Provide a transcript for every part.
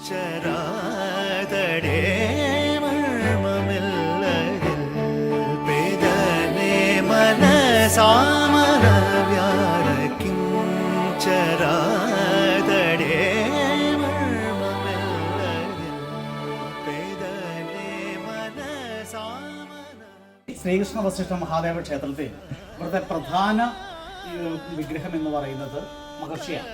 ചരാതടേ മർമ്മമില്ലതിൽ പേദനേ മനസാമന വ്യാരകിം ചരാതടേ മർമ്മമില്ലതിൽ പേദനേ മനസാമന. ശ്രീകൃഷ്ണ വസിഷ്ഠ മഹാദേവ ക്ഷേത്രത്തിൽ ഇവിടുത്തെ പ്രധാന വിഗ്രഹം എന്ന് പറയുന്നത് മഹർഷിയാണ്.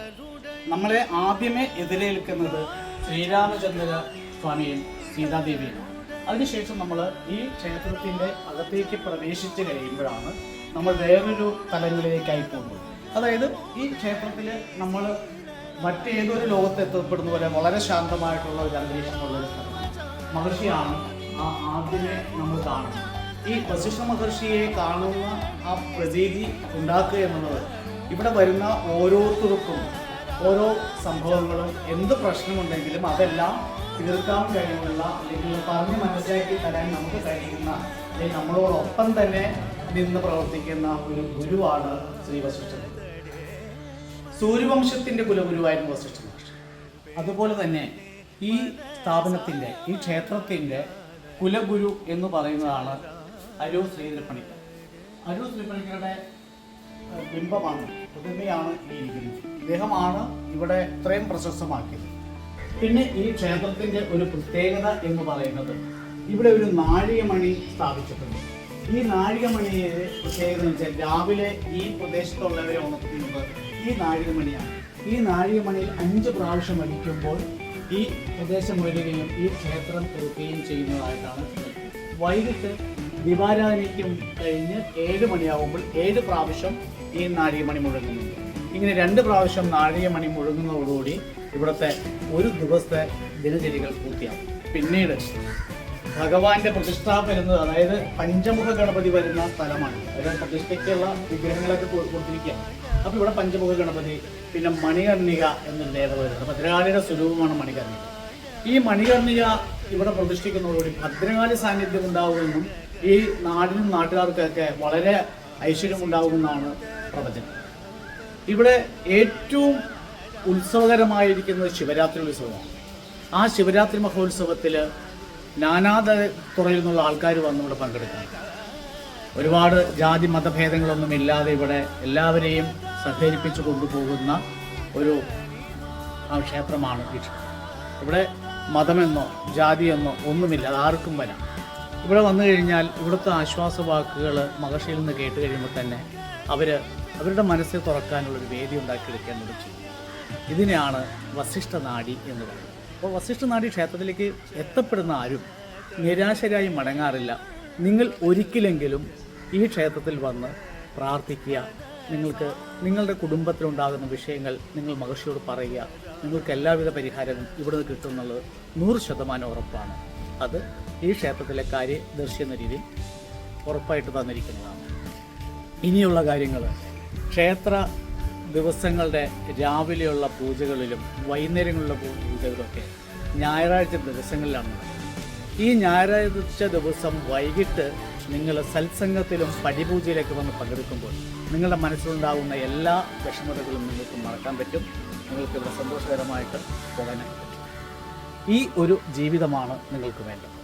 നമ്മളെ ആദ്യമേ എതിരേൽക്കുന്നത് ശ്രീരാമചന്ദ്ര സ്വാമിയും സീതാദേവിയും. അതിനുശേഷം നമ്മൾ ഈ ക്ഷേത്രത്തിൻ്റെ അകത്തേക്ക് പ്രവേശിച്ച് കഴിയുമ്പോഴാണ് നമ്മൾ വേറൊരു തലങ്ങളിലേക്കായി പോകുന്നത്. അതായത് ഈ ക്ഷേത്രത്തിൽ നമ്മൾ മറ്റേതൊരു ലോകത്ത് എത്തപ്പെടുന്ന പോലെ വളരെ ശാന്തമായിട്ടുള്ള ഒരു അന്തരീക്ഷമുള്ളൊരു സ്ഥലമാണ്. മഹർഷിയാണ് ആദ്യമേ നമ്മൾ കാണുന്നത്. ഈ വസിഷ്ഠ മഹർഷിയെ കാണുന്ന ആ പ്രതീതി ഉണ്ടാക്കുക എന്നുള്ളത് ഇവിടെ വരുന്ന ഓരോരുത്തർക്കും ഓരോ സംഭവങ്ങളും എന്ത് പ്രശ്നമുണ്ടെങ്കിലും അതെല്ലാം തീർക്കാൻ കഴിയുന്ന അല്ലെങ്കിൽ പറഞ്ഞ് മനസ്സിലാക്കി തരാൻ നമുക്ക് കഴിയുന്ന അല്ലെങ്കിൽ നമ്മളോടൊപ്പം തന്നെ നിന്ന് പ്രവർത്തിക്കുന്ന ഒരു ഗുരുവാണ് ശ്രീ വസിഷ്ഠ. സൂര്യവംശത്തിൻ്റെ കുലഗുരുവായിരുന്നു വസിഷ്ഠ മഹർഷി. അതുപോലെ തന്നെ ഈ സ്ഥാപനത്തിൻ്റെ ഈ ക്ഷേത്രത്തിൻ്റെ കുലഗുരു എന്ന് പറയുന്നതാണ് അരൂർ ശ്രീധരപ്പണിക്കർ. അരൂർ ശ്രീധരപ്പണിക്കരുടെ ബിംബമാണ്, പ്രതിമയാണ് ഈ ഇരിക്കുന്നത്. ഇദ്ദേഹമാണ് ഇവിടെ ഇത്രയും പ്രശസ്തമാക്കിയത്. പിന്നെ ഈ ക്ഷേത്രത്തിൻ്റെ ഒരു പ്രത്യേകത എന്ന് പറയുന്നത് ഇവിടെ ഒരു നാഴികമണി സ്ഥാപിച്ചിട്ടുണ്ട്. ഈ നാഴികമണിയെ പ്രത്യേകത എന്ന് വെച്ചാൽ രാവിലെ ഈ പ്രദേശത്തുള്ളവരെ ഉണർത്തുന്നത് ഈ നാഴികമണിയാണ്. ഈ നാഴികമണിയിൽ 5 പ്രാവശ്യം അടിക്കുമ്പോൾ ഈ പ്രദേശം വരികയും ഈ ക്ഷേത്രം തുറക്കുകയും ചെയ്യുന്നതായിട്ടാണ്. വൈകിട്ട് ദിവാരാധനയ്ക്കും കഴിഞ്ഞ് 7 മണിയാകുമ്പോൾ 7 പ്രാവശ്യം ഈ നാഴികമണി മുഴങ്ങുന്നുണ്ട്. ഇങ്ങനെ 2 പ്രാവശ്യം നാഴികമണി മുഴങ്ങുന്നതോടുകൂടി ഇവിടുത്തെ ഒരു ദിവസത്തെ ദിനചര്യകൾ പൂർത്തിയാകും. പിന്നീട് ഭഗവാന്റെ പ്രതിഷ്ഠ വരുന്നത്, അതായത് പഞ്ചമുഖ ഗണപതി വരുന്ന സ്ഥലമാണ്. അതായത് പ്രതിഷ്ഠയ്ക്കുള്ള വിഗ്രഹങ്ങളൊക്കെ കൊടുത്തിരിക്കുകയാണ്. അപ്പോൾ ഇവിടെ പഞ്ചമുഖ ഗണപതി, പിന്നെ മണികർണിക എന്നൊരു ദേവത വരുന്നത്. ഭദ്രകാളിയുടെ സ്വരൂപമാണ് മണികർണിക. ഈ മണികർണിക ഇവിടെ പ്രതിഷ്ഠിക്കുന്നതോടുകൂടി ഭദ്രകാളി സാന്നിധ്യം ഉണ്ടാവുമെന്നും ഈ നാടിനും നാട്ടുകാർക്കൊക്കെ വളരെ ഐശ്വര്യം ഉണ്ടാകുമെന്നാണ് പ്രവചനം. ഇവിടെ ഏറ്റവും ഉത്സവകരമായിരിക്കുന്നത് ശിവരാത്രി ഉത്സവമാണ്. ആ ശിവരാത്രി മഹോത്സവത്തിൽ തുറയിൽ നിന്നുള്ള ആൾക്കാർ വന്ന് ഇവിടെ പങ്കെടുക്കണം. ഒരുപാട് ജാതി മതഭേദങ്ങളൊന്നും ഇല്ലാതെ ഇവിടെ എല്ലാവരെയും സഹകരിപ്പിച്ചു കൊണ്ടുപോകുന്ന ഒരു ക്ഷേത്രമാണ് ഈ ക്ഷേത്രം. ഇവിടെ മതമെന്നോ ജാതിയെന്നോ ഒന്നുമില്ല, അത് ആർക്കും വരാം. ഇവിടെ വന്നു കഴിഞ്ഞാൽ ഇവിടുത്തെ ആശ്വാസവാക്കുകൾ മഹർഷിയിൽ നിന്ന് കേട്ട് കഴിയുമ്പോൾ തന്നെ അവരുടെ മനസ്സിൽ തുറക്കാനുള്ളൊരു വേദി ഉണ്ടാക്കിയെടുക്കേണ്ടത് ചെയ്യും. ഇതിനെയാണ് വസിഷ്ഠ നാഡി എന്ന് പറയുന്നത്. അപ്പോൾ വസിഷ്ഠ നാഡി ക്ഷേത്രത്തിലേക്ക് എത്തപ്പെടുന്ന ആരും നിരാശരായി മടങ്ങാറില്ല. നിങ്ങൾ ഒരിക്കലെങ്കിലും ഈ ക്ഷേത്രത്തിൽ വന്ന് പ്രാർത്ഥിക്കുക. നിങ്ങൾക്ക് നിങ്ങളുടെ കുടുംബത്തിലുണ്ടാകുന്ന വിഷയങ്ങൾ നിങ്ങൾ മഹർഷിയോട് പറയുക. നിങ്ങൾക്ക് എല്ലാവിധ പരിഹാരവും ഇവിടുന്ന് കിട്ടുമെന്നുള്ളത് 100% ഉറപ്പാണ്. അത് ഈ ക്ഷേത്രത്തിലെ കാര്യദർശി എന്ന രീതിയിൽ ഉറപ്പായിട്ട് തന്നിരിക്കുന്നതാണ്. ഇനിയുള്ള കാര്യങ്ങൾ ക്ഷേത്ര ദിവസങ്ങളുടെ രാവിലെയുള്ള പൂജകളിലും വൈകുന്നേരങ്ങളിലുള്ള പൂജകളൊക്കെ ഞായറാഴ്ച ദിവസങ്ങളിലാണ് നടക്കുന്നത്. ഈ ഞായറാഴ്ച ദിവസം വൈകിട്ട് നിങ്ങൾ സത്സംഗത്തിലും പടിപൂജയിലേക്ക് വന്ന് പങ്കെടുക്കുമ്പോൾ നിങ്ങളുടെ മനസ്സിലുണ്ടാകുന്ന എല്ലാ വിഷമതകളും നിങ്ങൾക്ക് മറക്കാൻ പറ്റും. നിങ്ങൾക്ക് ഇവിടെ സന്തോഷകരമായിട്ട് പോകാനായിട്ട് പറ്റും. ഈ ഒരു ജീവിതമാണ് നിങ്ങൾക്ക് വേണ്ടത്.